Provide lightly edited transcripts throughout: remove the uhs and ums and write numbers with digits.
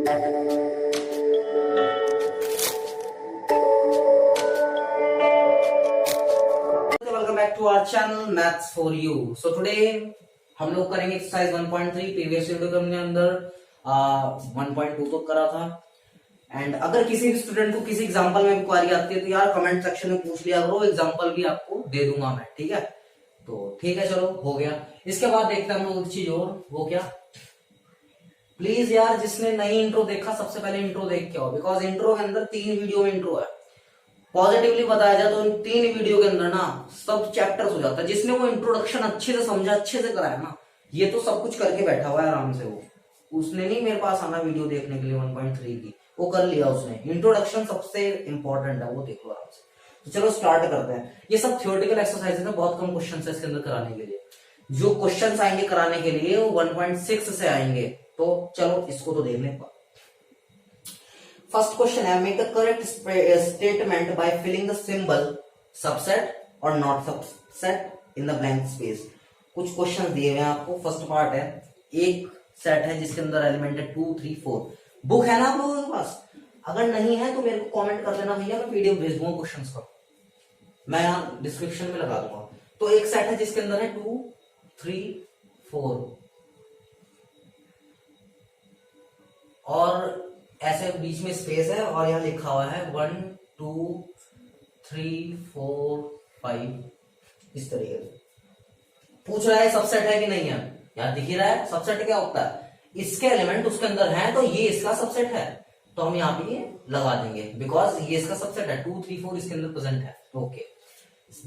Welcome back to our channel Maths for You. So today हम लोग करेंगे exercise 1.3। Previous video के हमने अंदर 1.2 तो करा था। एंड अगर किसी भी स्टूडेंट को किसी एग्जांपल में क्वेरी आती है तो यार कमेंट सेक्शन में पूछ लिया करो, एग्जांपल भी आपको दे दूंगा मैं, ठीक है। तो ठीक है, चलो हो गया। इसके बाद देखते हैं हम लोग एक चीज और, वो क्या, प्लीज यार जिसने नई इंट्रो देखा सबसे पहले इंट्रो देख के आओ, बिकॉज इंट्रो के अंदर 3 वीडियो में इंट्रो है। पॉजिटिवली बताया जाए तो इन 3 वीडियो के अंदर ना सब चैप्टर्स हो जाता है। जिसने वो इंट्रोडक्शन अच्छे से समझा, अच्छे से कराया ना, ये तो सब कुछ करके बैठा हुआ है आराम से। वो उसने नहीं मेरे पास आना वीडियो देखने के लिए 1.3 की, वो कर लिया उसने। इंट्रोडक्शन सबसे इंपॉर्टेंट है, वो देखो आराम से। तो चलो स्टार्ट करते हैं। ये सब थ्योरेटिकल एक्सरसाइज है, बहुत कम क्वेश्चन है इसके अंदर कराने के लिए। जो क्वेश्चन आएंगे कराने के लिए वो 1.6 से आएंगे। तो चलो इसको तो देख लें। फर्स्ट क्वेश्चन है, make the correct statement by filling the symbol subset और not subset in the blank space. कुछ क्वेश्चन दिए हुए हैं आपको। फर्स्ट पार्ट है, एक सेट है जिसके अंदर एलिमेंट है 2, 3, 4। बुक है ना आप लोगों के पास? अगर नहीं है तो मेरे को कमेंट कर देना भैया, मैं पीडीएफ भेज दूंगा क्वेश्चंस का, मैं यहाँ डिस्क्रिप्शन में लगा दूंगा। तो एक सेट है जिसके अंदर है 2, 3, 4 और ऐसे बीच में स्पेस है और यहाँ लिखा हुआ है 1, 2, 3, 4, 5 इस तरीके से। पूछ रहा है सबसेट है कि नहीं है। यार दिख ही रहा है सबसेट क्या होता है, इसके एलिमेंट उसके अंदर है तो ये इसका सबसेट है, तो हम यहाँ पे ये लगा देंगे बिकॉज ये इसका सबसेट है। 2, 3, 4 इसके अंदर प्रेजेंट है। ओके,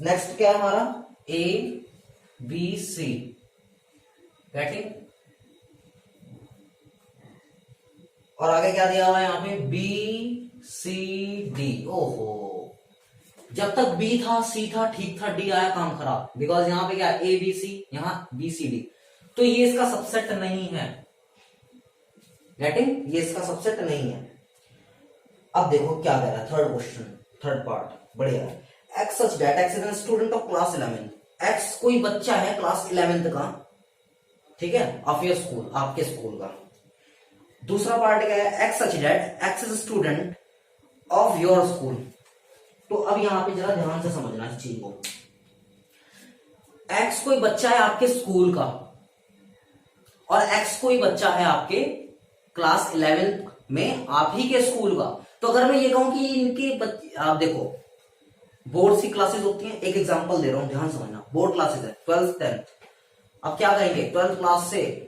नेक्स्ट क्या है हमारा, A, B, C। गेटिंग? और आगे क्या दिया हुआ है यहाँ पे, B, C, D। ओहो, जब तक B था, C था, ठीक था, D आया काम खराब। बिकॉज यहाँ पे क्या है, A, B, C, यहाँ B, C, D, तो ये इसका सबसेट नहीं है। गेटिंग? ये इसका सबसेट नहीं है। अब देखो क्या कह रहा है, थर्ड क्वेश्चन, थर्ड पार्ट बढ़िया है। X such that X is a student of class 11। X कोई बच्चा है क्लास 11th का, ठीक है, ऑफ योर स्कूल, आपके स्कूल का। दूसरा पार्ट क्या है, X such that X is a student of your school। तो अब यहां पे जरा ध्यान से समझना इस चीज को। X कोई बच्चा है आपके स्कूल का और X कोई बच्चा है आपके क्लास 11th में आप ही के स्कूल का। तो अगर मैं ये कहूं कि इनके आप देखो, बोर्ड की क्लासेस होती हैं, एक एग्जांपल दे रहा हूं, ध्यान समझना। बोर्ड क्लासेस है 12th 10th। अब क्या कहेंगे, 12th क्लास से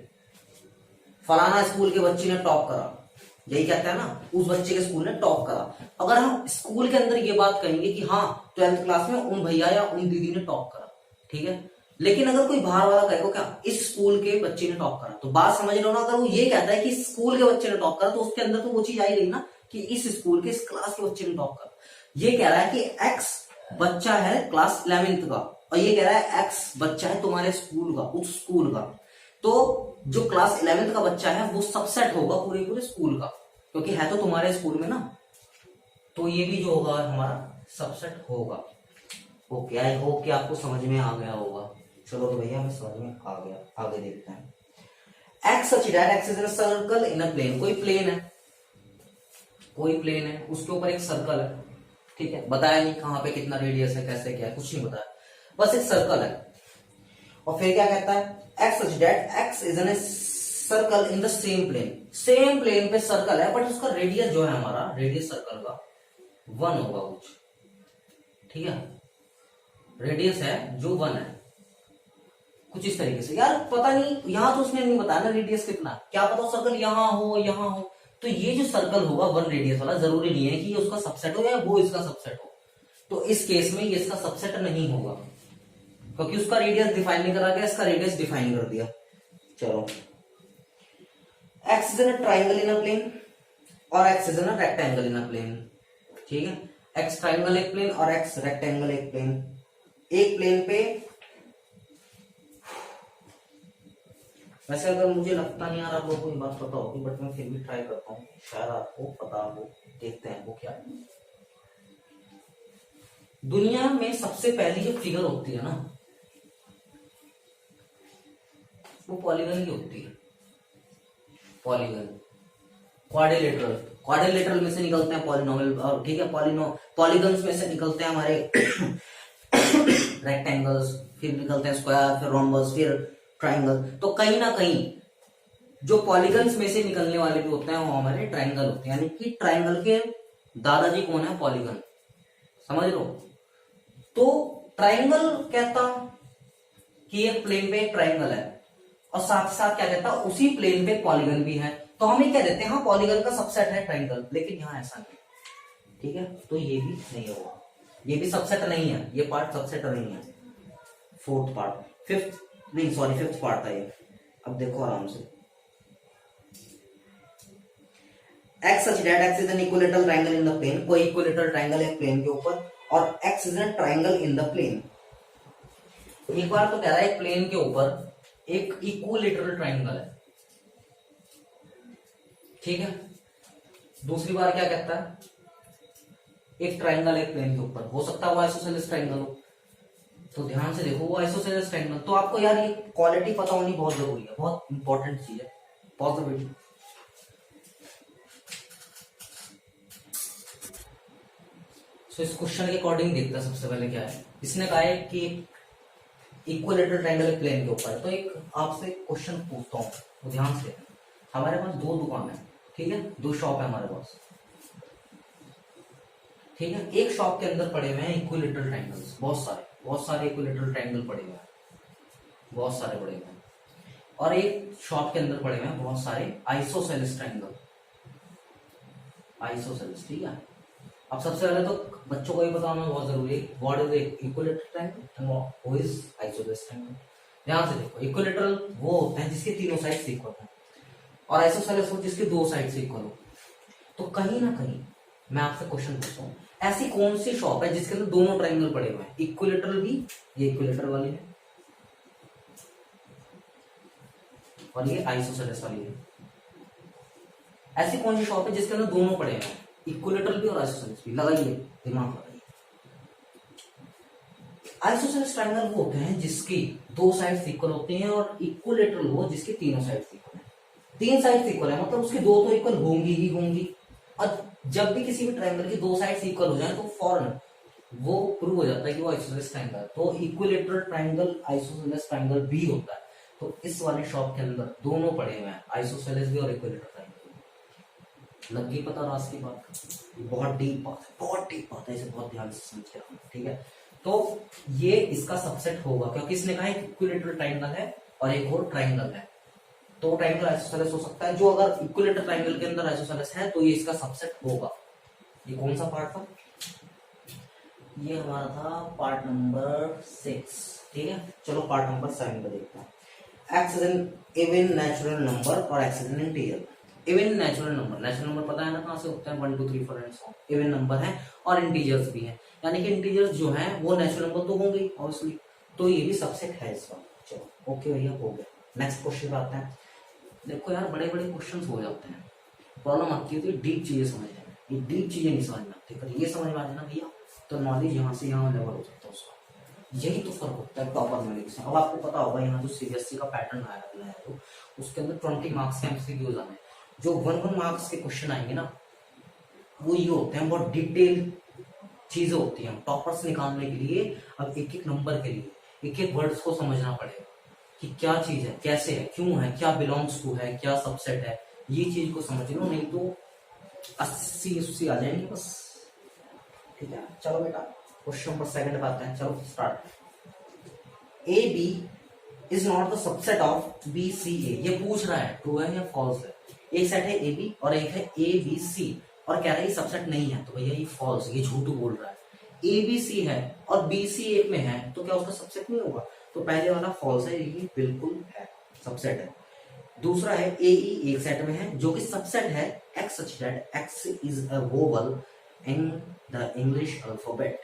फलाना स्कूल के बच्चे ने टॉप करा, यही कहते हैं ना, उस बच्चे के स्कूल ने टॉप करा। अगर हम स्कूल के अंदर ये बात कहेंगे कि हाँ 12th क्लास में उन भैया या उन दीदी ने टॉप करा, ठीक है। लेकिन अगर कोई बाहर वाला कहेगा क्या, इस स्कूल के बच्चे ने टॉप करा, तो बात समझ लो ना। अगर वो ये कहता है कि स्कूल के बच्चे ने टॉप करा, तो उसके अंदर तो वो चीज आई गई ना कि इस स्कूल के, इस क्लास के बच्चे ने टॉप करा। ये कह रहा है कि एक्स बच्चा है क्लास 11th का और ये कह रहा है एक्स बच्चा है तुम्हारे स्कूल का, उस स्कूल का। तो जो क्लास 11th का बच्चा है वो सबसेट होगा पूरे पूरे स्कूल का, क्योंकि है तो तुम्हारे स्कूल में ना। तो ये भी जो होगा हमारा सबसेट होगा। ओके, आई होप कि आपको समझ में आ गया होगा। चलो तो भैया हमें समझ में आ गया, आगे देखते हैं। X such that x is in a circle in a plane. कोई प्लेन है, कोई प्लेन है, उसके ऊपर एक सर्कल है, ठीक है। बताया नहीं कहां पे कितना रेडियस है, कैसे क्या है, कुछ नहीं बताया, बस एक सर्कल है। और फिर क्या कहता है, x such that x is in a circle in the same plane. Same plane पे सर्कल है, बट उसका रेडियस जो है हमारा, रेडियस सर्कल का 1 होगा कुछ, ठीक है। रेडियस है जो 1 है, कुछ इस तरीके से। यार पता नहीं, यहां तो उसने नहीं बताया ना रेडियस कितना, क्या पता सर्कल यहां हो यहां हो। तो ये जो सर्कल होगा 1 रेडियस वाला, जरूरी नहीं है कि ये उसका सबसेट हो या वो इसका सबसेट हो। तो इस केस में ये इसका सबसेट नहीं होगा, क्योंकि उसका रेडियस डिफाइन नहीं करा गया, इसका रेडियस डिफाइन कर दिया। चलो, X is in a triangle in a plane और X is in a rectangle in a plane, ठीक है। एक्स ट्राइंगल एक प्लेन और एक्स रेक्टेंगल एक प्लेन। एक प्लेन पे, वैसे अगर मुझे लगता नहीं यार आप लोगों को ये बात पता होगी, बट मैं फिर भी ट्राई करता हूँ, शायद आपको पता हो। देखते हैं वो क्या है। दुनिया में सबसे पहली जो फिगर होती है ना, वो पॉलीगन की होती है। पॉलीगन क्वाड्रिलेटरल, क्वाड्रिलेटरल में से निकलते हैं पॉलिनोमियल, और ठीक है पॉलीगन्स में से निकलते हैं हमारे रेक्टेंगल्स, फिर निकलते हैं स्क्वायर, फिर रोम्बस, फिर ट्राइंगल। तो कहीं ना कहीं जो पॉलीगन्स में से निकलने वाले भी होते हैं वो हमारे ट्राइंगल होते हैं, यानी कि ट्राइंगल के दादाजी कौन है? पॉलीगन, समझ लो। तो ट्राइंगल कहता कि एक प्लेन पे एक ट्राइंगल है, और साथ साथ क्या कहता उसी प्लेन पे पॉलीगन भी है, तो हम ये कह देते हैं हाँ पॉलीगन का सबसेट है ट्राइंगल, लेकिन यहाँ ऐसा नहीं, ठीक है। तो ये भी नहीं होगा, ये भी सबसेट नहीं है, ये पार्ट सबसेट नहीं है। फोर्थ पार्ट, फिफ्थ पार्ट था ये। अब देखो आराम से, x such that x is an equilateral triangle in the plane, कोई इक्विलेटरल ट्रायंगल है प्लेन के ऊपर, और x is a triangle in the plane। एक बार तो कह रहा है प्लेन के ऊपर एक इक्विलेटरल ट्रायंगल है, ठीक है। दूसरी बार क्या कहता है? एक ट्रायंगल है प्लेन के ऊपर, हो सकता है वो आइसोसेलेस ट्रायंगल हो। तो ध्यान से देखो, वो आइसोसेलेस ट्रायंगल, तो आपको यार ये क्वालिटी पता होनी बहुत जरूरी है, बहुत इंपॉर्टेंट चीज है। पॉसिबिलिटी तो इस क्वेश्चन के अकॉर्डिंग देखते हैं। सबसे पहले क्या है, इसने कहा है कि इक्विलेटरल ट्रायंगल प्लेन के ऊपर है, तो एक आपसे क्वेश्चन पूछता हूँ, तो ध्यान से। हमारे पास दो दुकान है, ठीक है, दो शॉप है हमारे पास, ठीक है। एक शॉप के अंदर पड़े हुए हैं इक्विलेटरल ट्रायंगल्स, बहुत सारे इक्विलेटरल ट्रायंगल पड़े हुए हैं, बहुत सारे पड़े हुए हैं। और एक शॉप के अंदर पड़े हुए हैं बहुत सारे आइसोसेलेस ट्रायंगल, आइसोसेलेस, ठीक है। अब सबसे पहले तो बच्चों को ये बताना बहुत जरूरी है, what is equilateral triangle and what is isosceles triangle. ध्यान से देखो, इक्विलेटरल वो होते हैं जिसके तीनों साइड इक्वल हो, और आइसोसेलेस वो जिसके दो साइड से इक्वल हो। तो कहीं ना कहीं मैं आपसे क्वेश्चन पूछता हूँ, ऐसी कौन सी शॉप है जिसके अंदर दोनों ट्रायंगल पड़े हुए हैं, इक्विलेटरल भी, ये इक्विलेटरल वाली है और ये आइसोसेलेस वाली है। ऐसी कौन सी शॉप है जिसके अंदर दोनों पड़े हुए हैं, इक्विलेटरल भी और आइसोसेलेस भी? लगाइए दिमाग, लगाइए। आइसोसेलेस ट्रायंगल वो होते हैं जिसकी दो साइड्स इक्वल होते हैं, और इक्विलेटरल वो जिसके तीनों साइड्स इक्वल हैं। तीन साइड्स इक्वल है मतलब उसकी दो तो इक्वल होंगी ही होंगी, और जब भी किसी भी ट्रायंगल की दो साइड्स इक्वल हो जाए तो फौरन वो प्रूव हो जाता है कि वो आइसोसेलेस ट्रायंगल है। तो इक्विलेटरल ट्रायंगल आइसोसेलेस ट्रायंगल भी होता है। तो इस वाले शॉप के अंदर दोनों पड़े हुए हैं, आइसोसेलेस भी और इक्विलेटरल ट्रायंगल। लग गई पता रास की बात? बहुत डीप बात है, बहुत डीप बात है, इसे बहुत ध्यान से समझ के, ठीक है। तो ये इसका सबसेट होगा, क्योंकि इसने कहा इक्विलेटरल ट्रायंगल है और एक और ट्रायंगल है, तो ट्रायंगल आइसोसेलेस हो सकता है। जो अगर इक्विलेटरल ट्रायंगल के अंदर आइसोसेलेस है तो ये इसका सबसेट होगा। ये कौन सा पार्ट था? ये हमारा था पार्ट नंबर 6, ठीक है। चलो पार्ट नंबर 7 पे देखते हैं। X is an even natural number और X is an integer. Even natural number पता है ना कहां से होता है, 1 2 3 4 and so on. Even number है और इंटीजर्स भी है, यानी कि इंटीजर्स जो है वो नेचुरल नंबर तो होंगे ऑब्वियसली, तो ये भी सबसेट है इसका। चलो ओके भैया, हो गया। नेक्स्ट क्वेश्चन पे आते हैं। देखो यार, बड़े बड़े क्वेश्चन हो जाते हैं, प्रॉब्लम आती है तो डीप चीजें समझने में, ये डीप चीजें नहीं समझ में आती, पर ये समझ में आ जाना भैया तो नॉलेज यहाँ से यहाँ लेवल हो सकता है उसका। यही तो फर्क होता है टॉपर में से। अब आपको पता होगा यहाँ जो सीबीएसई का पैटर्न आया है तो उसके अंदर 20 मार्क्स के एमसीक्यूज आने हैं। जो 1 मार्क्स के क्वेश्चन आएंगे ना, वो ये होते हैं, बहुत डिटेल चीजें होती हैं। टॉपर्स निकालने के लिए अब एक एक नंबर के लिए एक एक वर्ड्स को समझना पड़ेगा कि क्या चीज है, कैसे है, क्यों है, क्या बिलोंग्स टू है, क्या सबसेट है, ये चीज को समझ लो, नहीं तो 80 आ जाएंगे बस, ठीक है। चलो बेटा क्वेश्चन नंबर 2 बात है, चलो start. A B is not the subset of B C A. ये पूछ रहा है ट्रू है या फॉल्स है। एक सेट है ए बी और एक है ए बी सी, और कह रहा है ये सबसेट नहीं है, तो भैया ये फॉल्स, ये झूठ बोल रहा है। ए बी सी है और बी सी एक में है, तो क्या उसका सबसेट नहीं होगा? तो पहले वाला फॉल्स है, ये बिल्कुल है, सबसेट है। दूसरा है ए ई एक सेट में है जो कि सबसेट है x such that x is a vowel in the English alphabet.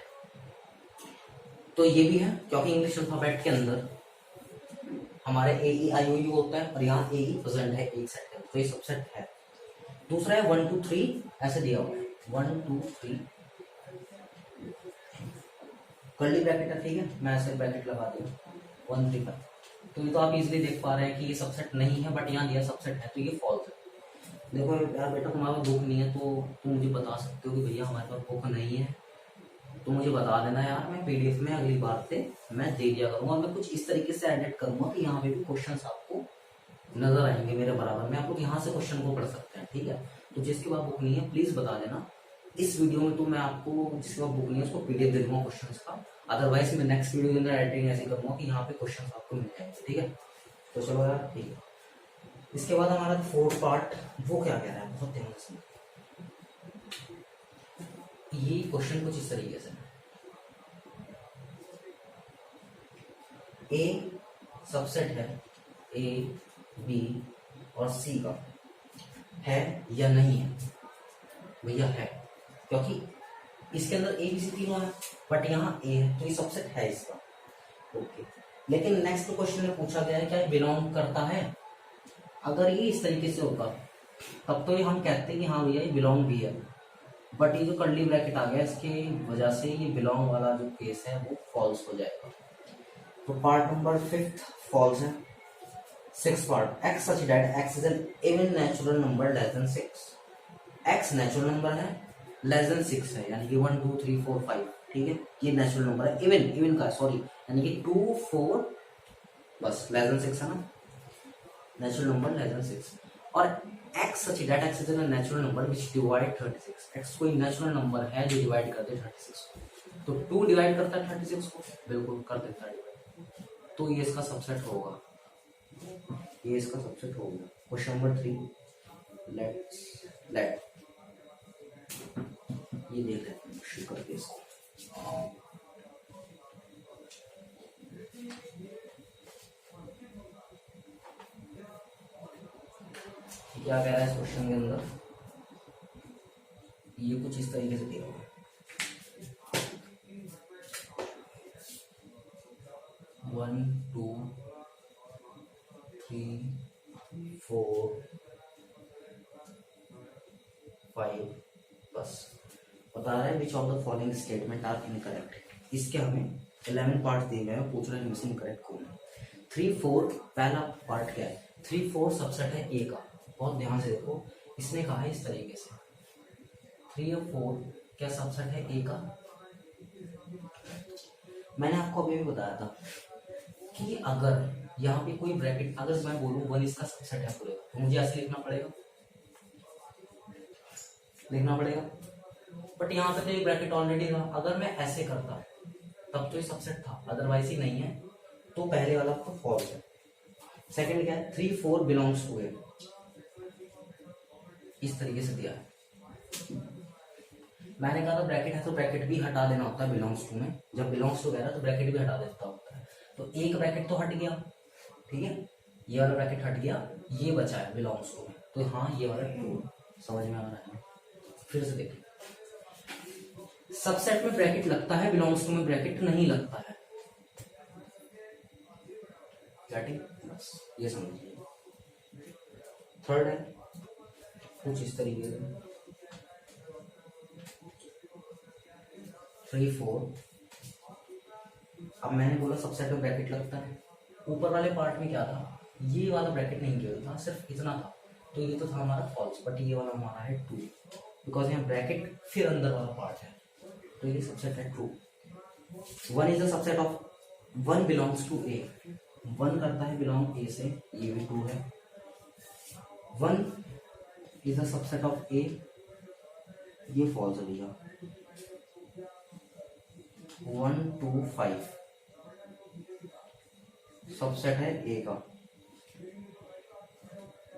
तो ये भी है क्योंकि इंग्लिश अल्फाबेट के अंदर हमारे ए ई आई ओ यू होता है और यहाँ ए ई प्रेजेंट है एक सेट में, तो ये सबसेट है। दूसरा है 1 2 3 ऐसे दिया हुआ है, 1 2 3 कर्ली ब्रैकेट है, ठीक है, मैं ऐसे ब्रैकेट लगा दिया 1 3 5। तो ये तो आप इजीली देख पा रहे हैं कि ये सबसेट नहीं है, बट यहाँ दिया सबसेट है, तो ये फॉल्स है। देखो यार बेटा, तुम्हारा बुक नहीं है तो तुम मुझे बता सकते हो कि भैया हमारे पास बुक नहीं है, तो मुझे बता देना यार, मैं पीडीएफ में अगली बार से मैं दे दिया करूंगा। मैं कुछ इस तरीके से एडिट करूंगा कि यहाँ पे भी क्वेश्चंस आपको नजर आएंगे मेरे बराबर में, आप लोग यहाँ से क्वेश्चन को पढ़ सकते हैं, ठीक है। तो जिसके पास बुक नहीं है प्लीज बता देना इस वीडियो में, तो मैं आपको जिसके पास बुक नहीं है उसको पीडीएफ दे दूंगा क्वेश्चन का। अदरवाइज मैं नेक्स्ट वीडियो के अंदर एडिटिंग ऐसे करूंगा कि यहाँ पे क्वेश्चन आपको मिल जाएंगे, ठीक है। तो चलो यार ठीक है। इसके बाद हमारा फोर्थ पार्ट वो क्या कह रहा है, बहुत ध्यान से। ये क्वेश्चन कुछ इस तरीके से, ए सबसेट है ए बी और सी का, है या नहीं है? भैया है, क्योंकि इसके अंदर ए बी सी तीनों है, बट यहाँ ए है तो ये सबसेट है इसका, ओके। लेकिन नेक्स्ट क्वेश्चन में पूछा गया है क्या ये बिलोंग करता है। अगर ये इस तरीके से होगा तब तो ये हम कहते हैं कि हाँ भैया ये बिलोंग भी है, बट ये जो कर्ली ब्रैकेट आ गया इसके वजह से ये बिलोंग वाला जो केस है वो फॉल्स हो जाएगा। तो पार्ट नंबर 5 फॉल्स है। 6 part, x such that x is an even natural number less then 6। X natural number है, लेस देन 6 है, यानी कि 1 2 3 4 5, ठीक है, ये नेचुरल नंबर है, इवन का सॉरी, यानी कि 2 4 बस लेस देन 6 है ना, नेचुरल नंबर लेस देन 6। और x such that x is a natural number which divide 36। x कोई नेचुरल नंबर है जो डिवाइड करते हैं 36 को, तो 2 डिवाइड करता है 36 को, बिल्कुल कर देता है डिवाइड, तो ये इसका सबसेट होगा, ये इसका सबसेट होगा। क्वेश्चन नंबर 3, लेट ये देख लेते हैं शुरू करके इसको। क्या कह रहा है इस क्वेश्चन के अंदर, ये कुछ इस तरीके से दिया हुआ है, 1 2 3 4 5 बस बता रहा है which of the following statement are incorrect. इसके हमें 11 पार्ट दिए गए हैं, पूछ रहे हैं मिसिंग करेक्ट कौन है। 3 4 पहला पार्ट क्या है, 3 4 सबसेट है ए का, बहुत ध्यान से देखो, इसने कहा है इस तरीके से 3 और 4 क्या सबसेट है ए का। मैंने आपको अभी भी बताया था कि अगर यहाँ पे कोई ब्रैकेट, अगर मैं बोलूँ 1 इसका सबसेट है पूरे का, तो मुझे ऐसे लिखना पड़ेगा, बट यहाँ पे तो एक ब्रैकेट ऑलरेडी था। अगर मैं ऐसे करता तब तो ये सबसेट था, अदरवाइज ही नहीं है, तो पहले वाला तो फॉल्स है। सेकंड क्या है, 3 4 बिलोंग्स टू ए, इस तरीके से दिया है। मैंने कहा था ब्रैकेट है तो ब्रैकेट भी हटा देना होता है बिलोंग्स टू में, जब बिलोंग्स टू कह रहा तो ब्रैकेट भी हटा देता होता है, तो एक ब्रैकेट तो हट गया, ठीक है, ये वाला ब्रैकेट हट गया, ये बचा है बिलोंग्स टू में, तो हाँ ये वाला ट्रू, समझ में आ रहा है। फिर से देखिए, सबसेट में ब्रैकेट लगता है, बिलोंग्स टू में ब्रैकेट नहीं लगता है, बस ये समझिए। थर्ड है कुछ इस तरीके से 3 4, अब मैंने बोला सबसेट में ब्रैकेट लगता है, ऊपर वाले पार्ट में क्या था, ये वाला ब्रैकेट नहीं गिवन था, सिर्फ इतना था, तो ये तो था हमारा फॉल्स, बट ये वाला हमारा है ट्रू, बिकॉज यहाँ ब्रैकेट फिर अंदर वाला पार्ट है, तो ये सबसेट है true. 1 is the subset of 1 belongs to A, 1 करता है बिलोंग ए से, ये भी ट्रू है। 1 इज द सबसेट ऑफ ए, ये फॉल्स है भैया। 1 2 5 सबसेट है ए का,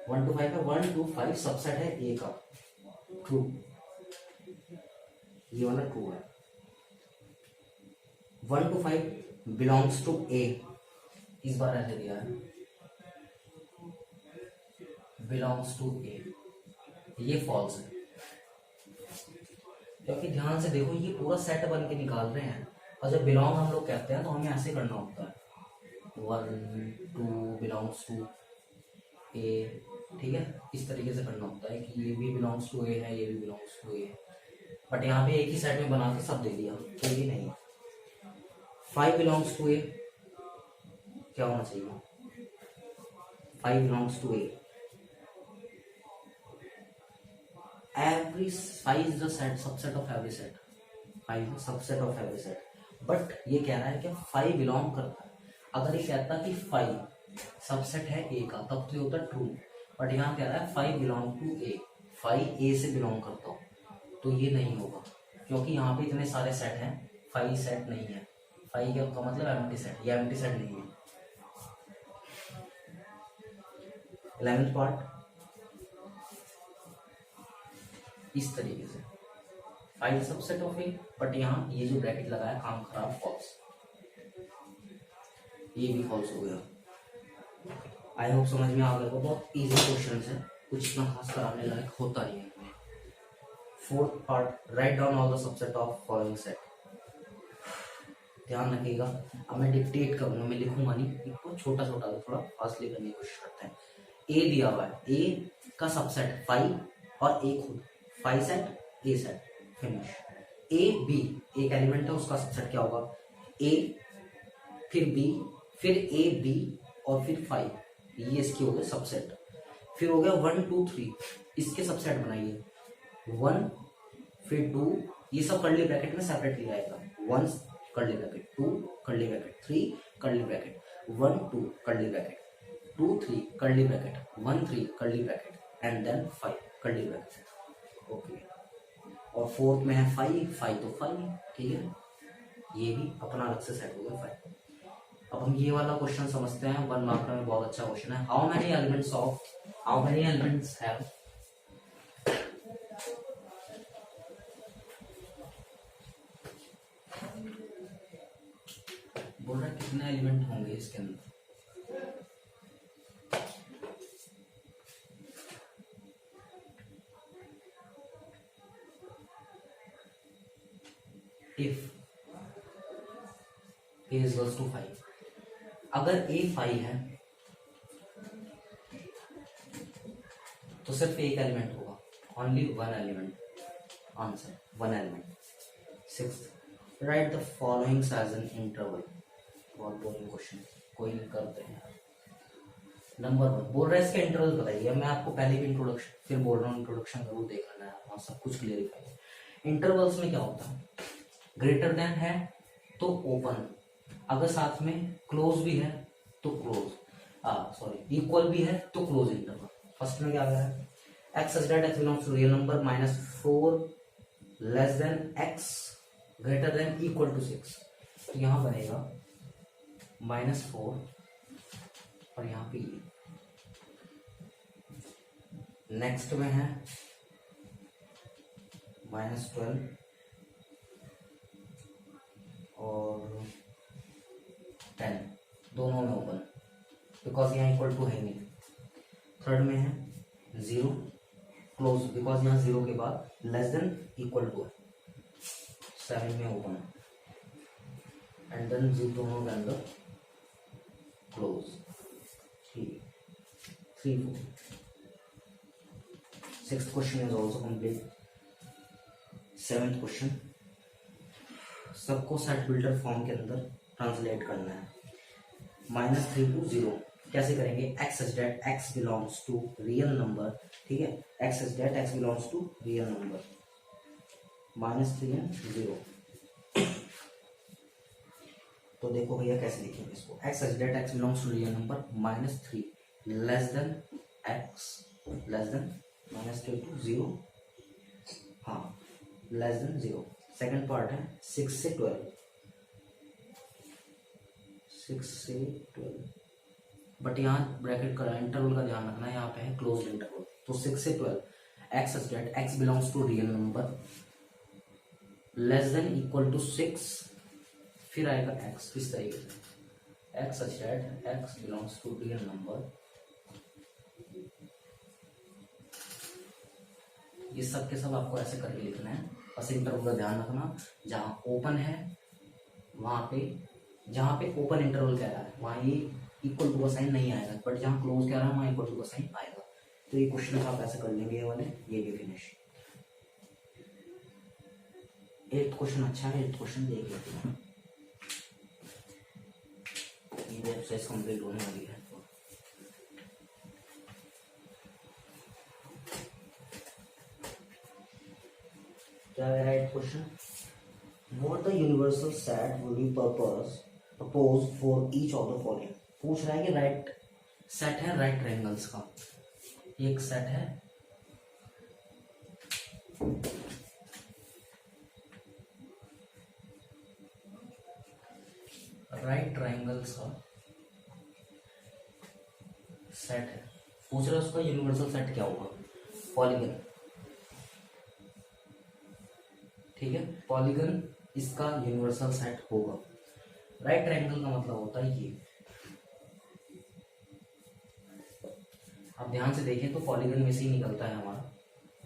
1 2 5 है, 1 2 5 सबसेट है ए का, ट्रू, ये वाला ट्रू है। 1 2 5 बिलोंग्स टू ए, इस बार ऐसे दिया है बिलोंग्स टू ए, ये फॉल्स है, क्योंकि ध्यान से देखो ये पूरा सेट बन के निकाल रहे हैं, और जब बिलोंग हम लोग कहते हैं तो हमें ऐसे करना होता है 1 2 बिलोंग्स टू ए, ठीक है, इस तरीके से करना होता है कि ये भी बिलोंग्स टू ए है, ये भी बिलोंग्स टू ए है, बट यहाँ पे एक ही सेट में बना के सब दे दिया, तो ये नहीं। 5 बिलोंग्स टू ए, क्या होना चाहिए, 5 belongs to A, every phi is the set subset of every set, phi is the subset of every set. But ये कह रहा है कि phi बिलोंग करता है, अगर ये कहता कि phi सबसेट है ए का तब तो ये होता ट्रू, बट यहाँ कह रहा है phi belong to A, phi A से बिलोंग करता हो, तो ये नहीं होगा क्योंकि यहाँ पे इतने सारे सेट हैं, phi सेट नहीं है, phi का मतलब एम्प्टी सेट, ये एम्प्टी सेट नहीं है। 11th पार्ट इस तरीके से file subset of A, but यहाँ ये जो ब्रैकेट लगा है काम खराब, फॉल्स, ये भी फॉल्स हो गया। आई होप समझ में आ गया, बहुत इजी क्वेश्चन है, कुछ इतना खास कराने लायक होता नहीं है। 4th part, write down all the subset of following set. ध्यान रखिएगा, अब मैं डिक्टेट करूंगा, मैं लिखूंगा नहीं, इसको छोटा छोटा थोड़ा फास्टली करने की कोशिश करते हैं। ए दिया हुआ है, ए का सबसेट फाइव और ए खुद, five set A set, finish. A B एक एलिमेंट है, उसका सबसेट क्या होगा, ए फिर बी फिर ए बी और फिर फाइव, ये इसके हो गए सबसेट। फिर हो गया 1 2 3, इसके सबसेट बनाइए, 1 फिर 2, ये सब कर्ली ब्रैकेट में सेपरेटली आएगा, 1 curly bracket, 2 curly bracket, 3 curly bracket, 1 2 curly bracket, 2 3 curly bracket, 1 3 curly bracket and then 5 curly bracket. Okay, और 4th में है 5 तो 5, ठीक है, ये भी अपना अलग से सेट हो गया 5। अब हम ये वाला क्वेश्चन समझते हैं, 1 मार्क में बहुत अच्छा क्वेश्चन है। हाउ मेनी एलिमेंट्स हैव, बोल रहा है कितने एलिमेंट होंगे इसके अंदर, if a is equals to 5, अगर a 5 है तो सिर्फ एक एलिमेंट होगा, only 1 element, answer 1 element. 6th, right the followings as an interval. बहुत बोरिंग क्वेश्चन, कोई नहीं करते हैं। नंबर 1 बोल रहा है इसके इंटरवल बताइए, मैं आपको पहले भी इंट्रोडक्शन फिर बोल रहा हूँ, इंट्रोडक्शन जरूर देख लेना है, वहाँ सब कुछ क्लियरिफाई। इंटरवल्स में क्या होता है, ग्रेटर देन है तो ओपन, अगर साथ में क्लोज भी है तो क्लोज, सॉरी इक्वल भी है तो क्लोज इंटरवल। फर्स्ट में क्या आ गया है, x such that x belongs to real number -4 less than x greater than equal to 6, तो यहां बनेगा -4 और यहाँ पे ये। नेक्स्ट में है -12 और 10, दोनों में ओपन, बिकॉज यहाँ इक्वल टू है नहीं। थर्ड में है 0 क्लोज, बिकॉज यहाँ 0 के बाद लेस देन इक्वल टू है। 7 में ओपन एंड देन 0 दोनों के अंदर close. 3 4। 6th question is also complete. 7th question, सबको सेट बिल्डर फॉर्म के अंदर ट्रांसलेट करना है। -3 to 0 कैसे करेंगे, x such that x belongs to real number, ठीक है, x such that x belongs to real number, -3 and 0। तो देखो भैया कैसे लिखेंगे इसको, x such that x belongs to real number -3 less than x less than -3 to 0, हाँ less than 0। Second part है 6 से 12, 6 से 12, बट यहाँ ब्रैकेट का इंटरवल का ध्यान रखना है, यहाँ पे है क्लोज इंटरवल, तो 6 से 12 x such that x belongs to real number less than equal to 6, फिर आएगा एक्स इस तरीके से, x such that x belongs to real number, ये सब के सब आपको ऐसे करके लिखना है। बस इंटरवल का ध्यान रखना, जहाँ ओपन है वहां पे, जहाँ पे ओपन इंटरवल कह रहा है वहां ये इक्वल टू का साइन नहीं आएगा, बट जहाँ क्लोज कह रहा है वहां इक्वल टू का साइन आएगा। तो ये क्वेश्चन आप ऐसे कर लेंगे, ये वाले, ये भी फिनिश। 8th क्वेश्चन अच्छा है, 8th क्वेश्चन देख लेते हैं, ये एक्सरसाइज कंप्लीट होने वाली है। क्या है right question, what the universal set will be propose for each of the following. पूछ रहा है कि राइट सेट है राइट ट्रायंगल्स का, एक सेट है राइट ट्रायंगल्स का सेट है, पूछ रहा है उसका यूनिवर्सल सेट क्या होगा, पॉलीगन। ठीक है, पॉलीगन इसका यूनिवर्सल सेट होगा। राइट ट्रायंगल का मतलब होता है ये, आप ध्यान से देखें तो पॉलीगन में से ही निकलता है हमारा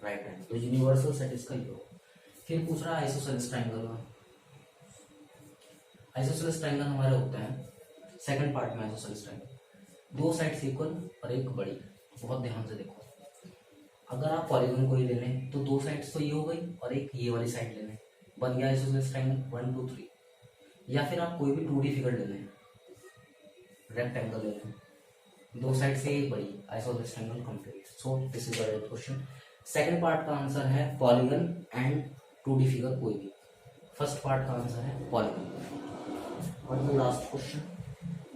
राइट ट्रायंगल, तो यूनिवर्सल सेट इसका ये होगा। फिर पूछ रहा है आइसोसेलेस ट्रायंगल का। आइसोसेलेस ट्रायंगल हमारे होता है सेकंड पार्ट में, आइसोसेलेस ट्रायंगल दो साइड्स इक्वल और एक बड़ी। बहुत ध्यान से देखो, अगर आप पॉलीगन को ही ले लें तो दो साइड्स तो ये हो गई और एक ये वाली साइड ले लें, बन गया आइसोसेलेस ट्रायंगल 1 2 3। या फिर आप कोई भी 2D फिगर ले लें, रेक्टेंगल ले लें, दो साइड से एक बड़ी, isosceles triangle complete. So this is the right question. Second part का आंसर है पॉलीगन एंड 2D फिगर कोई भी। फर्स्ट पार्ट का आंसर है पॉलीगन। और the last question,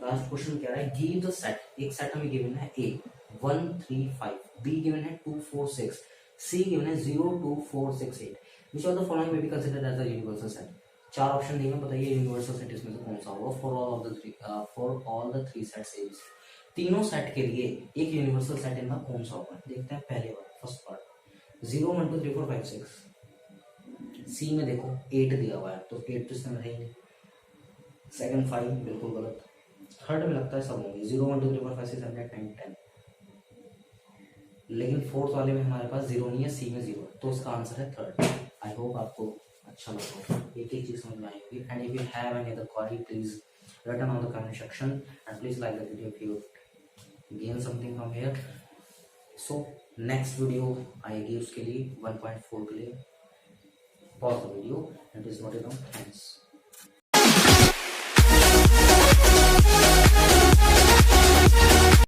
last question कह रहा है गिव द सेट, एक सेट हमें गिवन है A 1 3 5, B गिवन है 2 4 6, C गिवन है 0 2 4 6 8, which of the following may be considered as the universal set. चार ऑप्शन दिए हैं, बताइए यूनिवर्सल सेट इसमें से कौन सा होगा for all the three sets A. तीनों सेट के लिए एक यूनिवर्सल सेट इनका कौन सा होगा, देखते हैं। पहले बार फर्स्ट पार्ट 0 1 2 3 4 5 6, सी में देखो 8 दिया हुआ है तो 8 तो इसमें रहेंगे। सेकंड 5 बिल्कुल गलत। थर्ड में लगता है सब होंगे 0 1 2 3 4 5 6 7 8 9 10, लेकिन फोर्थ वाले में हमारे पास 0 नहीं है, सी में 0, तो इसका आंसर है थर्ड। आई होप आपको अच्छा लगा होगा, एक एक चीज समझ में आई होगी। And if you have any other query please written on the comment section and please like the video if you gain something from here. So next video आएगी उसके लिए 1.4 के लिए, pause the video and please note it down. Thanks.